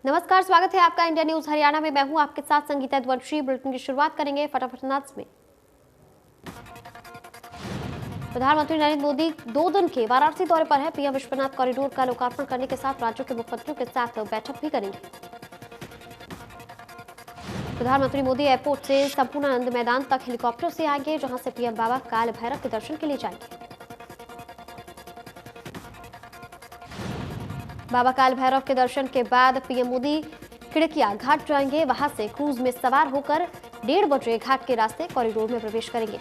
नमस्कार, स्वागत है आपका इंडिया न्यूज हरियाणा में। मैं हूं आपके साथ संगीता द्वंशी। बुलेटिन की शुरुआत करेंगे फटाफट नज़्म में। प्रधानमंत्री नरेंद्र मोदी 2 दिन के वाराणसी दौरे पर है। पीएम विश्वनाथ कॉरिडोर का लोकार्पण करने के साथ राज्यों के मुख्यमंत्रियों के साथ बैठक भी करेंगे। प्रधानमंत्री मोदी एयरपोर्ट से संपूर्णानंद मैदान तक हेलीकॉप्टर से आएंगे, जहां से पीएम बाबा काल भैरव के दर्शन के लिए जाएंगे। बाबा काल भैरव के दर्शन के बाद पीएम मोदी खिड़किया घाट जाएंगे। वहां से क्रूज में सवार होकर 1:30 बजे घाट के रास्ते कॉरिडोर में प्रवेश करेंगे।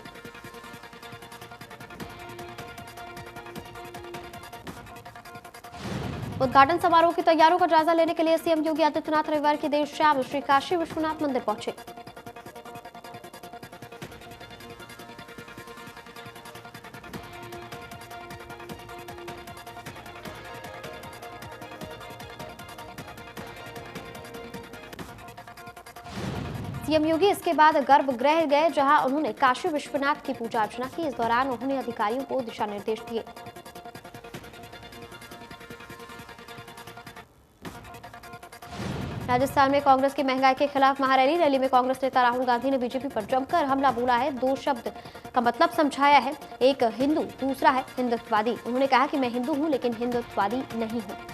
उद्घाटन समारोह की तैयारियों का जायजा लेने के लिए सीएम योगी आदित्यनाथ रविवार की देर शाम श्री काशी विश्वनाथ मंदिर पहुंचे। सीएम योगी इसके बाद गर्भगृह गए, जहां उन्होंने काशी विश्वनाथ की पूजा अर्चना की। इस दौरान उन्होंने अधिकारियों को दिशा निर्देश दिए। राजस्थान में कांग्रेस की महंगाई के खिलाफ महारैली में कांग्रेस नेता राहुल गांधी ने बीजेपी पर जमकर हमला बोला है। 2 शब्द का मतलब समझाया है, एक हिंदू, दूसरा है हिंदुत्ववादी। उन्होंने कहा कि मैं हिंदू हूं लेकिन हिंदुत्ववादी नहीं हूं।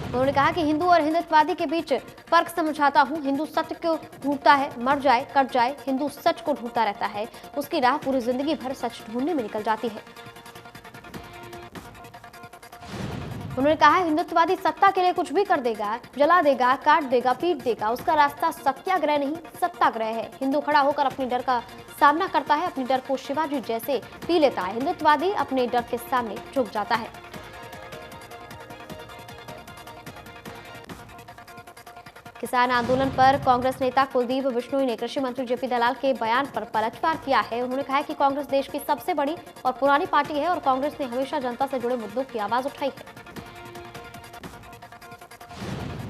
उन्होंने कहा कि हिंदू और हिंदुत्ववादी के बीच फर्क समझाता हूं। हिंदू सत्य को ढूंढता है, मर जाए कट जाए, हिंदू सच को ढूंढता रहता है। उसकी राह पूरी जिंदगी भर सच ढूंढने में निकल जाती है। उन्होंने कहा हिंदुत्ववादी सत्ता के लिए कुछ भी कर देगा, जला देगा, काट देगा, पीट देगा। उसका रास्ता सत्याग्रह नहीं सत्याग्रह है। हिंदू खड़ा होकर अपने डर का सामना करता है, अपने डर को शिवाजी जैसे पी लेता है। हिंदुत्ववादी अपने डर के सामने झुक जाता है। किसान आंदोलन पर कांग्रेस नेता कुलदीप बिश्नोई ने कृषि मंत्री जेपी दलाल के बयान पर पलटवार किया है। उन्होंने कहा कि कांग्रेस देश की सबसे बड़ी और पुरानी पार्टी है और कांग्रेस ने हमेशा जनता से जुड़े मुद्दों की आवाज उठाई है।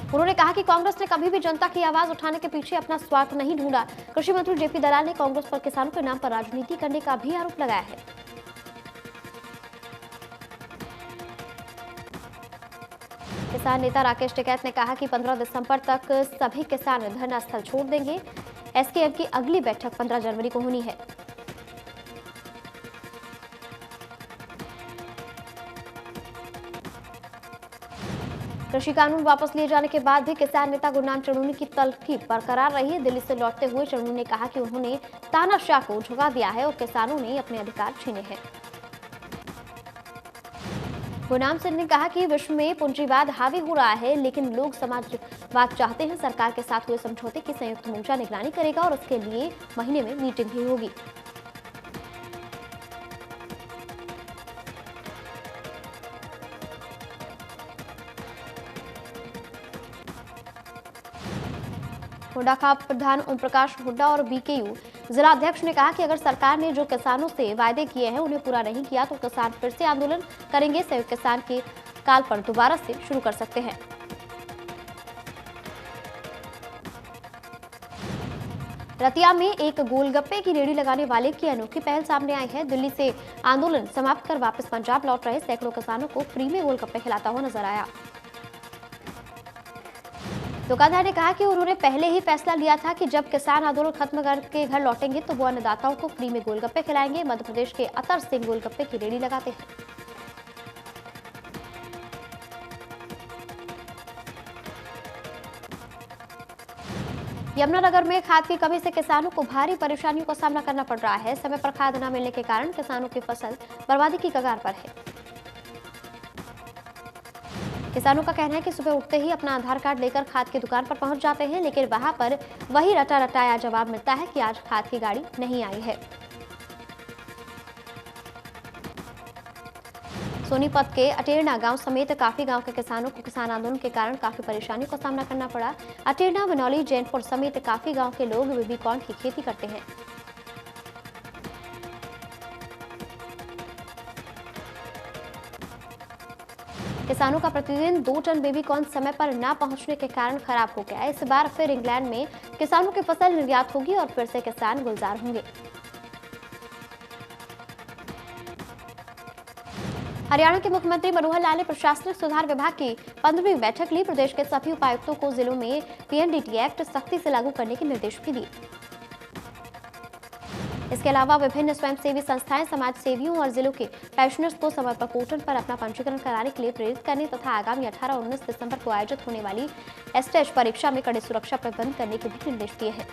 उन्होंने कहा कि कांग्रेस ने कभी भी जनता की आवाज उठाने के पीछे अपना स्वार्थ नहीं ढूंढा। कृषि मंत्री जेपी दलाल ने कांग्रेस पर किसानों के नाम पर राजनीति करने का भी आरोप लगाया है। किसान नेता राकेश टिकैत ने कहा कि 15 दिसंबर तक सभी किसान धरना स्थल छोड़ देंगे। एसकेएम की अगली बैठक 15 जनवरी को होनी है। कृषि कानून वापस लिए जाने के बाद भी किसान नेता गुरनाम चढ़ूनी की तल्खी बरकरार रही। दिल्ली से लौटते हुए चढ़ूनी ने कहा कि उन्होंने तानाशाह को झुका दिया है और किसानों ने अपने अधिकार छीने हैं। गुरनाम सिंह ने कहा कि विश्व में पूंजीवाद हावी हो रहा है, लेकिन लोग समाजवाद चाहते हैं। सरकार के साथ हुए समझौते की संयुक्त मोर्चा निगरानी करेगा और उसके लिए महीने में मीटिंग भी होगी। हुड्डा का प्रधान ओम प्रकाश हुड्डा और बीकेयू जिला अध्यक्ष ने कहा कि अगर सरकार ने जो किसानों से वायदे किए हैं उन्हें पूरा नहीं किया तो किसान फिर से आंदोलन करेंगे। संयुक्त किसान के काल पर दोबारा से शुरू कर सकते हैं। रतिया में एक गोलगप्पे की रेहड़ी लगाने वाले की अनोखी पहल सामने आई है। दिल्ली से आंदोलन समाप्त कर वापस पंजाब लौट रहे सैकड़ों किसानों को फ्री में गोलगप्पे खिलाता हुआ नजर आया। दुकानदार ने कहा कि उन्होंने पहले ही फैसला लिया था कि जब किसान आंदोलन खत्म करके घर लौटेंगे तो वो अन्नदाताओं को फ्री में गोलगप्पे खिलाएंगे। मध्य प्रदेश के अतर सिंह गोलगप्पे की रेहड़ी लगाते हैं। यमुनानगर में खाद की कमी से किसानों को भारी परेशानियों का सामना करना पड़ रहा है। समय पर खाद न मिलने के कारण किसानों की फसल बर्बादी की कगार पर है। किसानों का कहना है कि सुबह उठते ही अपना आधार कार्ड लेकर खाद की दुकान पर पहुंच जाते हैं, लेकिन वहां पर वही रटा रटाया जवाब मिलता है कि आज खाद की गाड़ी नहीं आई है। सोनीपत के अटेरना गांव समेत काफी गांव के किसानों को किसान आंदोलन के कारण काफी परेशानियों का सामना करना पड़ा। अटेरना, बनौली, जैनपुर समेत काफी गांव के लोग बेबीकॉर्न की खेती करते हैं। किसानों का प्रतिदिन 2 टन बेबीकॉर्न समय पर न पहुंचने के कारण खराब हो गया। इस बार फिर इंग्लैंड में किसानों की फसल निर्यात होगी और फिर से किसान गुलजार होंगे। हरियाणा के मुख्यमंत्री मनोहर लाल ने प्रशासनिक सुधार विभाग की 15वीं बैठक ली। प्रदेश के सभी उपायुक्तों को जिलों में पीएनडीटी एक्ट सख्ती से लागू करने के निर्देश भी दिए। इसके अलावा विभिन्न स्वयंसेवी संस्थाएं समाज सेवियों और जिलों के पेंशनर्स को समर्पण पोर्टल पर अपना पंजीकरण कराने के लिए प्रेरित करने तथा आगामी 18-19 दिसंबर को आयोजित होने वाली एसटेज परीक्षा में कड़े सुरक्षा प्रबंध करने के भी निर्देश दिए हैं।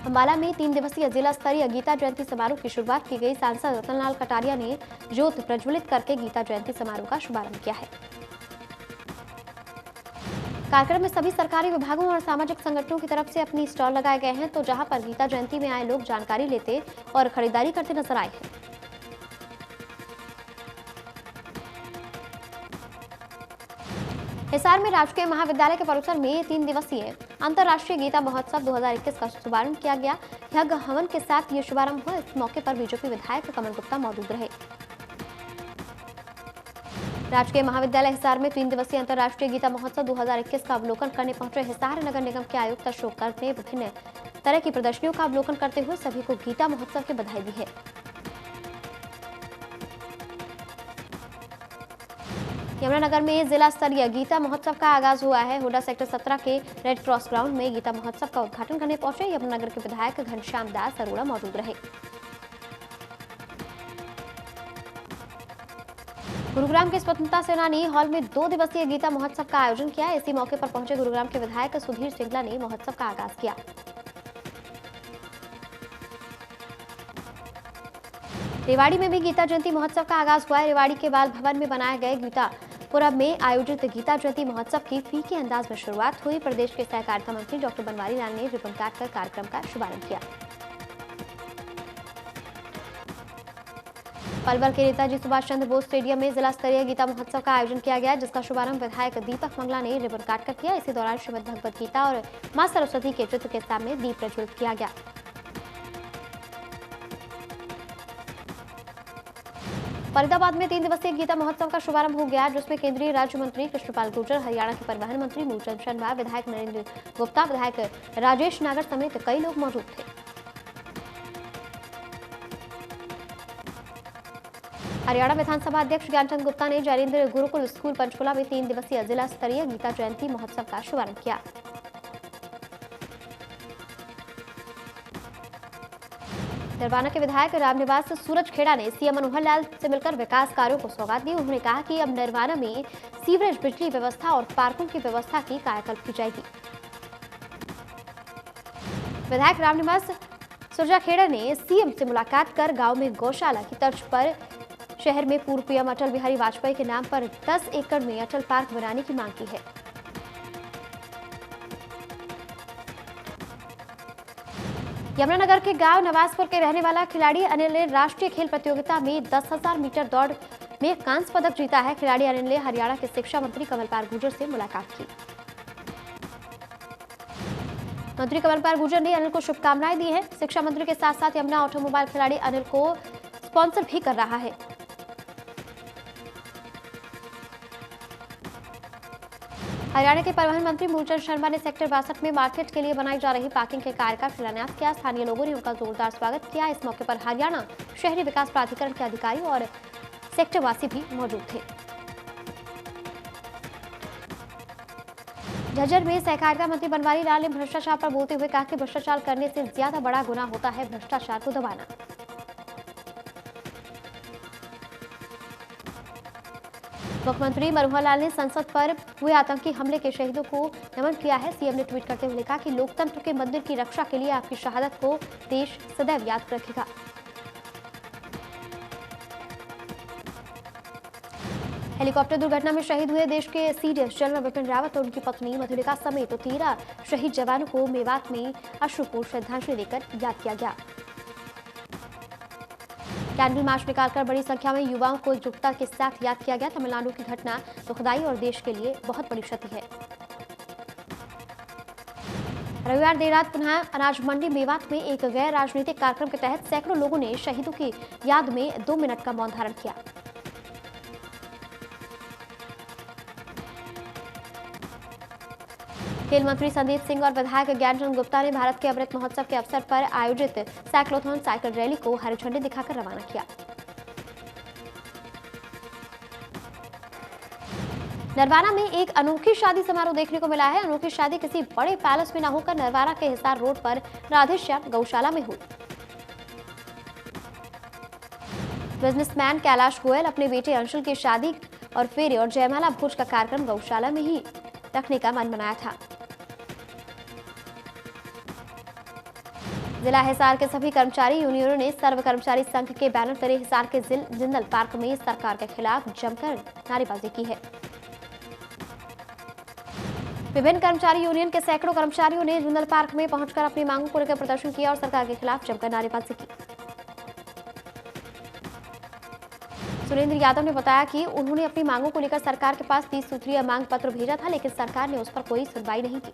अंबाला में 3 दिवसीय जिला स्तरीय गीता जयंती समारोह की शुरुआत की गई। सांसद रतनलाल कटारिया ने ज्योत प्रज्वलित करके गीता जयंती समारोह का शुभारंभ किया है। कार्यक्रम में सभी सरकारी विभागों और सामाजिक संगठनों की तरफ से अपनी स्टॉल लगाए गए हैं, तो जहां पर गीता जयंती में आए लोग जानकारी लेते और खरीदारी करते नजर आए हैं। हिसार में राजकीय महाविद्यालय के परिसर में 3 दिवसीय अंतर्राष्ट्रीय गीता महोत्सव 2021 का शुभारंभ किया गया। यज्ञ हवन के साथ ये शुभारंभ हुआ। इस मौके पर बीजेपी विधायक कमल गुप्ता मौजूद रहे। राजकीय महाविद्यालय हिसार में 3 दिवसीय अंतर्राष्ट्रीय गीता महोत्सव 2021 का अवलोकन करने पहुंचे हिसार नगर निगम के आयुक्त अशोक गर्ग ने विभिन्न तरह की प्रदर्शनियों का अवलोकन करते हुए सभी को गीता महोत्सव की बधाई दी है। यमुनानगर में जिला स्तरीय गीता महोत्सव का आगाज हुआ है। हुडा सेक्टर 17 के रेड क्रॉस ग्राउंड में गीता महोत्सव का उद्घाटन करने पहुंचे यमुनानगर के विधायक घनश्याम दास अरोड़ा मौजूद रहे। गुरुग्राम के स्वतंत्रता सेनानी हॉल में 2 दिवसीय गीता महोत्सव का आयोजन किया। इसी मौके पर पहुंचे गुरुग्राम के विधायक सुधीर सिंगला ने महोत्सव का आगाज किया। रेवाड़ी में भी गीता जयंती महोत्सव का आगाज हुआ है। रेवाड़ी के बाल भवन में बनाए गए गीतापुरम में आयोजित गीता जयंती महोत्सव की फीके अंदाज में शुरुआत हुई। प्रदेश के सहकारिता मंत्री डॉक्टर बनवारी लाल ने रिबन काटकर कार्यक्रम का शुभारंभ किया। पलवल के नेताजी सुभाष चंद्र बोस स्टेडियम में जिला स्तरीय गीता महोत्सव का आयोजन किया गया, जिसका शुभारंभ विधायक दीपक मंगला ने रिबन काटकर किया। इसी दौरान श्रीमद् भगवद गीता और मां सरस्वती के चित्र के सामने दीप प्रज्वलित किया गया। फरीदाबाद में 3 दिवसीय गीता महोत्सव का शुभारंभ हो गया, जिसमें केंद्रीय राज्य मंत्री कृष्णपाल गुर्जर, हरियाणा के परिवहन मंत्री मूलचंद शर्मा, विधायक नरेंद्र गुप्ता, विधायक राजेश नागर समेत कई लोग मौजूद थे। हरियाणा विधानसभा अध्यक्ष ज्ञानचंद गुप्ता ने जैनेन्द्र गुरुकुल स्कूल पंचकुला में 3 दिवसीय जिला स्तरीय गीता जयंती महोत्सव का शुभारंभ किया। नरवाना के विधायक रामनिवास सूरज खेड़ा ने सीएम मनोहर लाल से मिलकर विकास कार्यों को सौगात दी। उन्होंने कहा कि अब नरवाना में सीवरेज, बिजली व्यवस्था और पार्कों की व्यवस्था की कायाकल्प की जाएगी। विधायक रामनिवास सूरज खेड़ा ने सीएम से मुलाकात कर गांव में गौशाला की तर्ज पर शहर में पूर्व पीएम अटल बिहारी वाजपेयी के नाम पर 10 एकड़ में अटल पार्क बनाने की मांग की है। यमुनानगर के गांव नवाजपुर के रहने वाला खिलाड़ी अनिल ने राष्ट्रीय खेल प्रतियोगिता में 10,000 मीटर दौड़ में कांस्य पदक जीता है। खिलाड़ी अनिल ने हरियाणा के शिक्षा मंत्री कमलपाल गुर्जर से मुलाकात की। मंत्री कमलपाल गुर्जर ने अनिल को शुभकामनाएं दी हैं। शिक्षा मंत्री के साथ साथ यमुना ऑटोमोबाइल खिलाड़ी अनिल को स्पॉन्सर भी कर रहा है। हरियाणा के परिवहन मंत्री मूलचंद शर्मा ने सेक्टर 62 में मार्केट के लिए बनाई जा रही पार्किंग के कार्य का शिलान्यास किया। स्थानीय लोगों ने उनका जोरदार स्वागत किया। इस मौके पर हरियाणा शहरी विकास प्राधिकरण के अधिकारी और सेक्टर वासी भी मौजूद थे। झज्जर में सहकारिता मंत्री बनवारी लाल ने भ्रष्टाचार पर बोलते हुए कहा कि भ्रष्टाचार करने से ज्यादा बड़ा गुनाह होता है भ्रष्टाचार को दबाना। मुख्यमंत्री मनोहर लाल ने संसद पर हुए आतंकी हमले के शहीदों को नमन किया है। सीएम ने ट्वीट करते हुए लिखा कि लोकतंत्र के मंदिर की रक्षा के लिए आपकी शहादत को देश सदैव याद रखेगा। हेलीकॉप्टर दुर्घटना में शहीद हुए देश के सीडीएस जनरल विपिन रावत और उनकी पत्नी मधुलिका समेत 13 शहीद जवानों को मेवात में अश्रुपूर्ण श्रद्धांजलि देकर याद किया गया। कैंडल मार्च निकालकर बड़ी संख्या में युवाओं को एकजुटता के साथ याद किया गया। तमिलनाडु की घटना दुखदाई और देश के लिए बहुत बड़ी क्षति है। रविवार देर रात पुनः अनाज मंडी मेवात में एक गैर राजनीतिक कार्यक्रम के तहत सैकड़ों लोगों ने शहीदों की याद में 2 मिनट का मौन धारण किया। खेल मंत्री संदीप सिंह और विधायक ज्ञानचंद गुप्ता ने भारत के अमृत महोत्सव के अवसर पर आयोजित साइक्लोथॉन साइकिल रैली को हरी झंडी दिखाकर रवाना किया। नरवाना में एक अनोखी शादी समारोह देखने को मिला है। अनोखी शादी किसी बड़े पैलेस में न होकर नरवाना के हिसार रोड पर राधेश्याम गौशाला में हुई। बिजनेसमैन कैलाश गोयल अपने बेटे अंशुल की शादी और फेरे और जयमाला भोज का कार्यक्रम गौशाला में ही रखने का मन बनाया था। जिला हिसार के सभी कर्मचारी यूनियनों ने सर्व कर्मचारी संघ के बैनर तले हिसार के जिंदल पार्क में सरकार के खिलाफ जमकर नारेबाजी की है। विभिन्न कर्मचारी यूनियन के सैकड़ों कर्मचारियों ने जिंदल पार्क में पहुंचकर अपनी मांगों को लेकर प्रदर्शन किया और सरकार के खिलाफ जमकर नारेबाजी की। सुरेंद्र यादव ने बताया कि उन्होंने अपनी मांगों को लेकर सरकार के पास 30 सूत्रीय मांग पत्र भेजा था, लेकिन सरकार ने उस पर कोई सुनवाई नहीं की।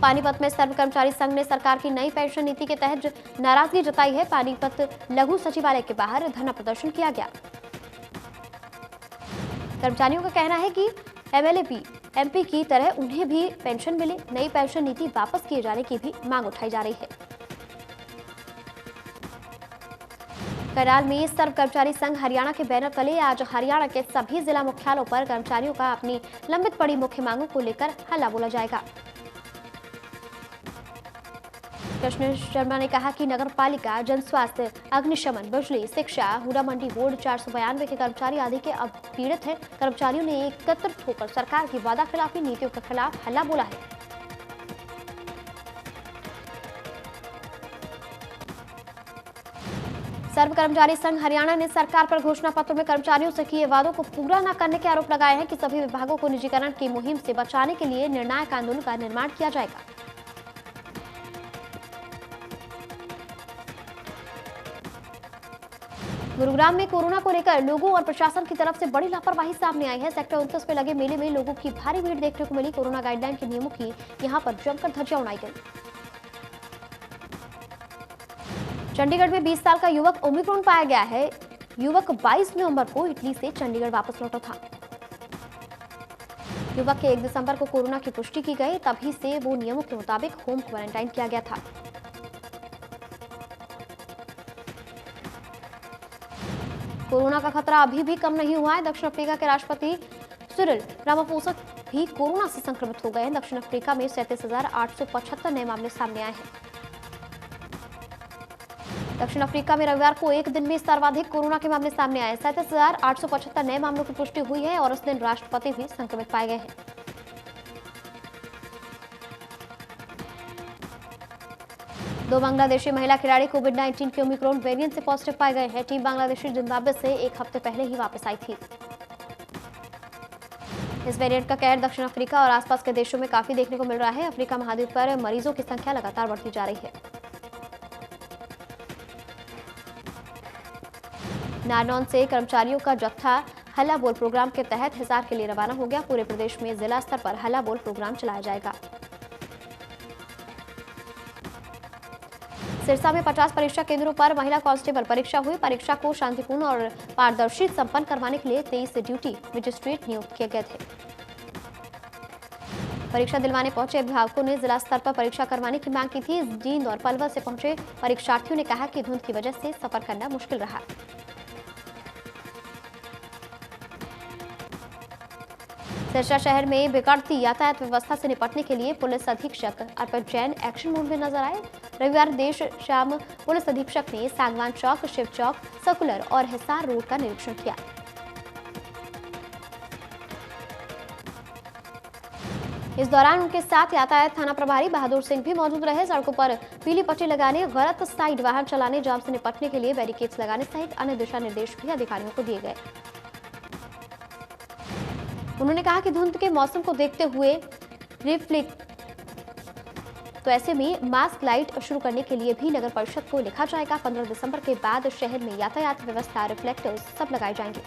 पानीपत में सर्व कर्मचारी संघ ने सरकार की नई पेंशन नीति के तहत नाराजगी जताई है। पानीपत लघु सचिवालय के बाहर धरना प्रदर्शन किया गया। कर्मचारियों का कहना है कि एमएलए एमपी की तरह उन्हें भी पेंशन मिले। नई पेंशन नीति वापस किए जाने की भी मांग उठाई जा रही है। करनाल में सर्व कर्मचारी संघ हरियाणा के बैनर तले आज हरियाणा के सभी जिला मुख्यालयों पर कर्मचारियों का अपनी लंबित पड़ी मुख्य मांगों को लेकर हल्ला बोला जाएगा। कृष्ण शर्मा ने कहा कि नगर पालिका, जन स्वास्थ्य, अग्निशमन, बिजली, शिक्षा, हुडा मंडी बोर्ड 492 के कर्मचारी आदि के अब पीड़ित हैं। कर्मचारियों ने एकत्रित होकर सरकार की वादा खिलाफी नीतियों के खिलाफ हल्ला बोला है। सर्व कर्मचारी संघ हरियाणा ने सरकार पर घोषणा पत्र में कर्मचारियों से किए वादों को पूरा न करने के आरोप लगाए हैं कि सभी विभागों को निजीकरण की मुहिम से बचाने के लिए निर्णायक कानून का निर्माण किया जाएगा। गुरुग्राम में कोरोना को लेकर लोगों और प्रशासन की तरफ से बड़ी लापरवाही सामने आई है। सेक्टर 29 में लगे मेले में लोगों की भारी भीड़ देखने को मिली। कोरोना गाइडलाइन के नियमों की यहां पर जमकर धज्जियां उड़ाई गई। चंडीगढ़ में 20 साल का युवक ओमिक्रॉन पाया गया है। युवक 22 नवंबर को इटली से चंडीगढ़ वापस लौटा था। युवक के 1 दिसंबर को कोरोना की पुष्टि की गई, तभी से वो नियमों के मुताबिक होम क्वारंटाइन किया गया था। कोरोना का खतरा अभी भी कम नहीं हुआ है। दक्षिण अफ्रीका के राष्ट्रपति सिरिल रामाफोसा भी कोरोना से संक्रमित हो गए हैं। दक्षिण अफ्रीका में 37,875 नए मामले सामने आए हैं। दक्षिण अफ्रीका में रविवार को एक दिन में सर्वाधिक कोरोना के मामले सामने आए। 37,875 नए मामलों की पुष्टि हुई है और उस दिन राष्ट्रपति भी संक्रमित पाए गए हैं। दो बांग्लादेशी महिला खिलाड़ी कोविड-19 के ओमिक्रॉन वेरिएंट से पॉजिटिव पाए गए हैं। टीम बांग्लादेशी जिम्बाब्वे से एक हफ्ते पहले ही वापस आई थी। इस वेरिएंट का कहर दक्षिण अफ्रीका और आसपास के देशों में काफी देखने को मिल रहा है। अफ्रीका महाद्वीप पर मरीजों की संख्या लगातार बढ़ती जा रही है। नारनौल से कर्मचारियों का जत्था हल्ला बोल प्रोग्राम के तहत हिसार के लिए रवाना हो गया। पूरे प्रदेश में जिला स्तर पर हल्ला बोल प्रोग्राम चलाया जाएगा। सिरसा में 50 परीक्षा केंद्रों पर महिला कांस्टेबल परीक्षा हुई। परीक्षा को शांतिपूर्ण और पारदर्शी संपन्न करवाने के लिए 23 ड्यूटी मजिस्ट्रेट नियुक्त किए गए थे। परीक्षा दिलवाने पहुंचे अभिभावकों ने जिला स्तर पर परीक्षा करवाने की मांग की थी। जींद और पलवल से पहुंचे परीक्षार्थियों ने कहा कि धुंध की वजह से सफर करना मुश्किल रहा। सिरसा शहर में बिगड़ती यातायात व्यवस्था से निपटने के लिए पुलिस अधीक्षक अर्पित जैन एक्शन मोड में नजर आए। रविवार देर शाम पुलिस अधीक्षक ने सागवान चौक, शिव चौक, सर्कुलर और हिसार रोड का निरीक्षण किया। इस दौरान उनके साथ यातायात थाना प्रभारी बहादुर सिंह भी मौजूद रहे। सड़कों पर पीली पट्टी लगाने, गलत साइड वाहन चलाने, जाम से निपटने के लिए बैरिकेड्स लगाने सहित अन्य दिशा निर्देश भी अधिकारियों को दिए गए। उन्होंने कहा कि धुंध के मौसम को देखते हुए तो ऐसे में मास्क लाइट शुरू करने के लिए भी नगर परिषद को लिखा जाएगा। 15 दिसंबर के बाद शहर में यातायात व्यवस्था, रिफ्लेक्टर्स सब लगाए जाएंगे।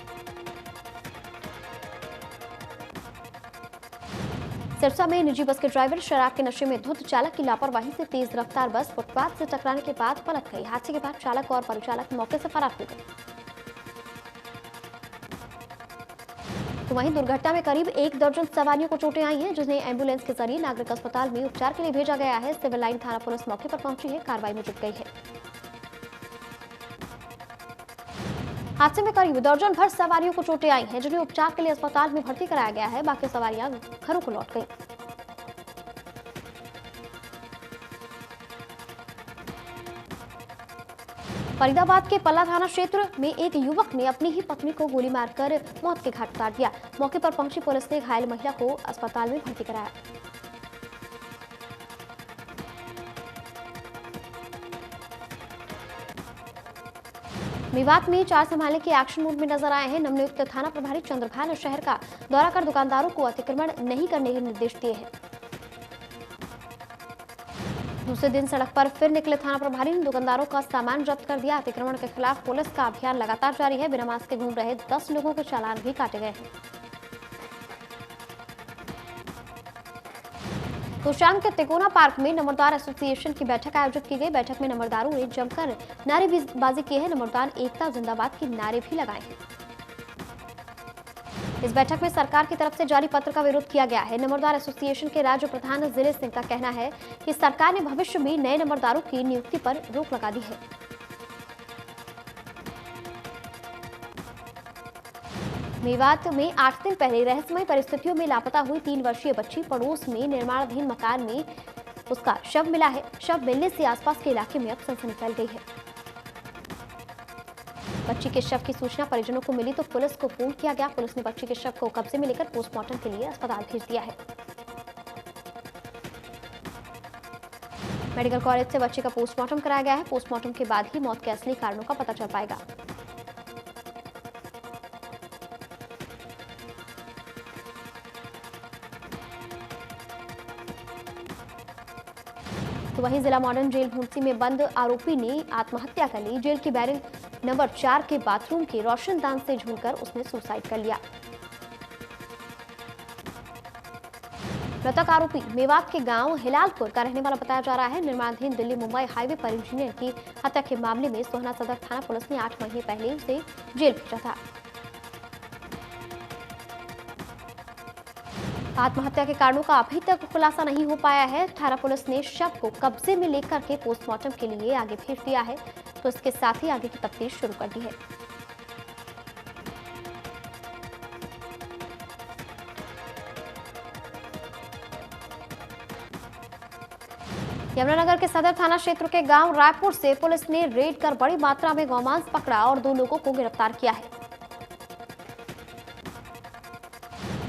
सिरसा में निजी बस के ड्राइवर शराब के नशे में धुत चालक की लापरवाही से तेज रफ्तार बस फुटपाथ से टकराने के बाद पलट गई। हादसे के बाद चालक और परिचालक मौके से फरार हो गए। तो वहीं दुर्घटना में करीब 1 दर्जन सवारियों को चोटें आई हैं, जिन्हें एम्बुलेंस के जरिए नागरिक अस्पताल में उपचार के लिए भेजा गया है। सिविल लाइन थाना पुलिस मौके पर पहुंची है, कार्रवाई में जुट गई है। हादसे में करीब दर्जन भर सवारियों को चोटें आई हैं, जिन्हें उपचार के लिए अस्पताल में भर्ती कराया गया है। बाकी सवारियां घरों को लौट गई। फरीदाबाद के पल्ला थाना क्षेत्र में एक युवक ने अपनी ही पत्नी को गोली मारकर मौत के घाट उतार दिया। मौके पर पहुंची पुलिस ने घायल महिला को अस्पताल में भर्ती कराया। मेवात में 4 संभालने के एक्शन मोड में नजर आए हैं। नवनियुक्त थाना प्रभारी चंद्रभान ने शहर का दौरा कर दुकानदारों को अतिक्रमण नहीं करने के निर्देश दिए हैं। दूसरे दिन सड़क पर फिर निकले थाना प्रभारी ने दुकानदारों का सामान जब्त कर दिया। अतिक्रमण के खिलाफ पुलिस का अभियान लगातार जारी है। बिना मास्क के घूम रहे 10 लोगों के चालान भी काटे गए हैं। तोशाम के तिकोना पार्क में नंबरदार एसोसिएशन की बैठक आयोजित की गई। बैठक में नंबरदारों ने जमकर नारेबाजी की है। नंबरदार एकता जिंदाबाद के नारे भी लगाए हैं। इस बैठक में सरकार की तरफ से जारी पत्र का विरोध किया गया है। नंबरदार एसोसिएशन के राज्य प्रधान जिले सिंह का कहना है कि सरकार ने भविष्य में नए नंबरदारों की नियुक्ति पर रोक लगा दी है। मेवात में 8 दिन पहले रहस्यमय परिस्थितियों में लापता हुई 3 वर्षीय बच्ची पड़ोस में निर्माणाधीन मकान में उसका शव मिला है। शव मिलने से आसपास के इलाके में अब सनसनी फैल गई है। बच्ची के शव की सूचना परिजनों को मिली तो पुलिस को फोन किया गया। पुलिस ने बच्ची के शव को कब्जे में लेकर पोस्टमार्टम के लिए अस्पताल भेज दिया है। मेडिकल कॉलेज से बच्ची का पोस्टमार्टम कराया गया है। पोस्टमार्टम के बाद ही मौत के असली कारणों का पता चल पाएगा। तो वहीं जिला मॉडर्न जेल भूंसी में बंद आरोपी ने आत्महत्या कर ली। जेल की बैरक नंबर 4 के बाथरूम के रोशनदान से झूलकर उसने सुसाइड कर लिया। मृतक आरोपी मेवात के गांव हिलालपुर का रहने वाला बताया जा रहा है। निर्माणाधीन दिल्ली मुंबई हाईवे पर इंजीनियर की हत्या के मामले में सोहना सदर थाना पुलिस ने 8 महीने पहले उसे जेल भेजा था। आत्महत्या के कारणों का अभी तक खुलासा नहीं हो पाया है। थाना पुलिस ने शव को कब्जे में लेकर के पोस्टमार्टम के लिए आगे भेज दिया है, तो इसके साथ ही आगे की तफ्तीश शुरू कर दी है। यमुनानगर के सदर थाना क्षेत्र के गांव रायपुर से पुलिस ने रेड कर बड़ी मात्रा में गौमांस पकड़ा और 2 लोगों को गिरफ्तार किया है।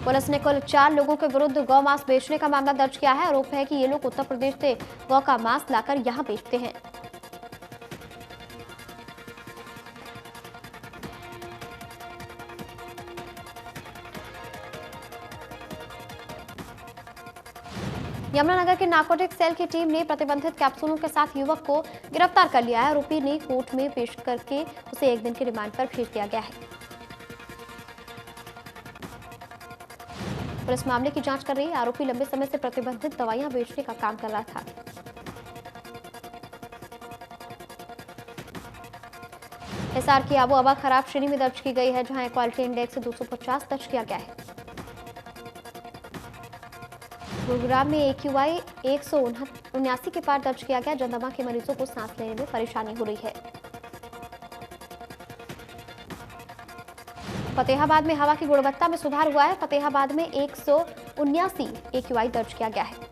पुलिस ने कुल 4 लोगों के विरुद्ध गौ मांस बेचने का मामला दर्ज किया है। आरोप है कि ये लोग उत्तर प्रदेश से गौ का मांस लाकर यहां बेचते हैं। यमुनानगर के नार्कोटिक सेल की टीम ने प्रतिबंधित कैप्सूलों के साथ युवक को गिरफ्तार कर लिया है। आरोपी ने कोर्ट में पेश करके उसे 1 दिन के रिमांड पर भेज दिया गया है। पुलिस मामले की जांच कर रही है। आरोपी लंबे समय से प्रतिबंधित दवाइयां बेचने का काम कर रहा था। हिसार की आबोहवा खराब श्रेणी में दर्ज की गई है, जहां क्वालिटी इंडेक्स 250 दर्ज किया गया है। गुरुग्राम में AQI 179 के पार दर्ज किया गया। जंदमा के मरीजों को सांस लेने में परेशानी हो रही है। फतेहाबाद में हवा की गुणवत्ता में सुधार हुआ है। फतेहाबाद में 179 AQI दर्ज किया गया है।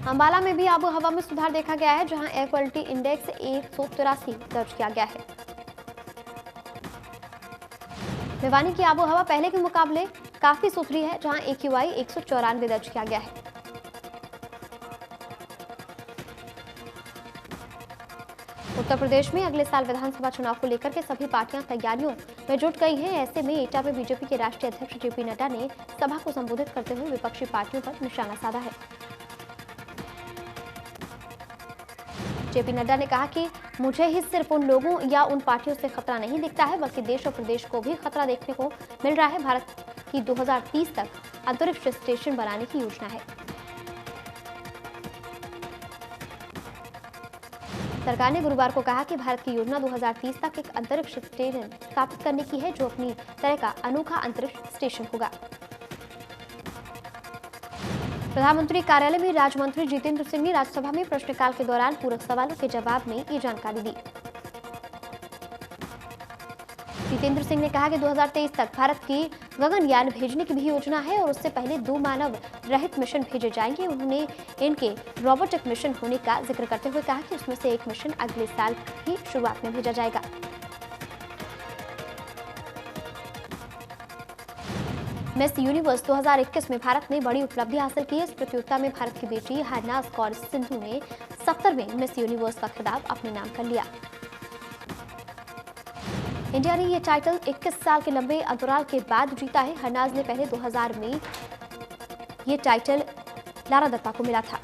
अंबाला में भी आबो हवा में सुधार देखा गया है, जहां एयर क्वालिटी इंडेक्स 183 दर्ज किया गया है। भिवानी की आबो हवा पहले के मुकाबले काफी सुथरी है, जहां AQI 194 दर्ज किया गया है। उत्तर प्रदेश में अगले साल विधानसभा चुनाव को लेकर के सभी पार्टियां तैयारियों में जुट गई हैं। ऐसे में एटा में बीजेपी के राष्ट्रीय अध्यक्ष JP नड्डा ने सभा को संबोधित करते हुए विपक्षी पार्टियों पर निशाना साधा है। JP नड्डा ने कहा कि मुझे ही सिर्फ उन लोगों या उन पार्टियों से खतरा नहीं दिखता है, बल्कि देश और प्रदेश को भी खतरा देखने को मिल रहा है। भारत की 2030 तक अंतरिक्ष स्टेशन बनाने की योजना है। सरकार ने गुरुवार को कहा कि भारत की योजना 2030 तक एक अंतरिक्ष स्टेशन स्थापित करने की है, जो अपनी तरह का अनोखा अंतरिक्ष स्टेशन होगा। प्रधानमंत्री कार्यालय में राज्य मंत्री जितेंद्र सिंह ने राज्यसभा में प्रश्नकाल के दौरान पूरक सवालों के जवाब में ये जानकारी दी। जितेंद्र सिंह ने कहा कि 2023 तक भारत की गगनयान भेजने की भी योजना है और उससे पहले 2 मानव रहित मिशन भेजे जाएंगे। उन्होंने इनके रोबोटिक मिशन होने का जिक्र करते हुए कहा कि उसमें से एक मिशन अगले साल की शुरुआत में भेजा जाएगा। मिस यूनिवर्स 2021 में भारत ने बड़ी उपलब्धि हासिल की है। इस प्रतियोगिता में भारत की बेटी हरनाज कौर सिंधु ने 70वें मिस यूनिवर्स का खिताब अपने नाम कर लिया। इंडिया ने यह टाइटल 21 साल के लंबे अंतराल के बाद जीता है। हरनाज ने पहले 2000 में यह टाइटल लारा दत्ता को मिला था।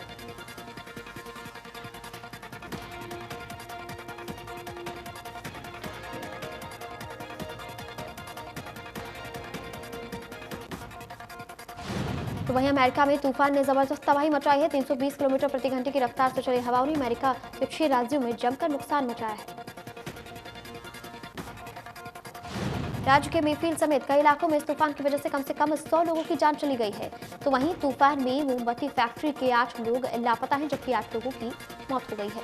तो वहीं अमेरिका में तूफान ने जबरदस्त तबाही मचाई है। 320 किलोमीटर प्रति घंटे की रफ्तार से चली हवाओं ने अमेरिका के 6 राज्यों में जमकर नुकसान मचाया है। राज्य के मेफील्ड समेत कई इलाकों में इस तूफान की वजह से कम 100 लोगों की जान चली गई है। तो वहीं तूफान में मोमबत्ती फैक्ट्री के 8 लोग लापता हैं, जबकि 8 लोगों की मौत हो गई है।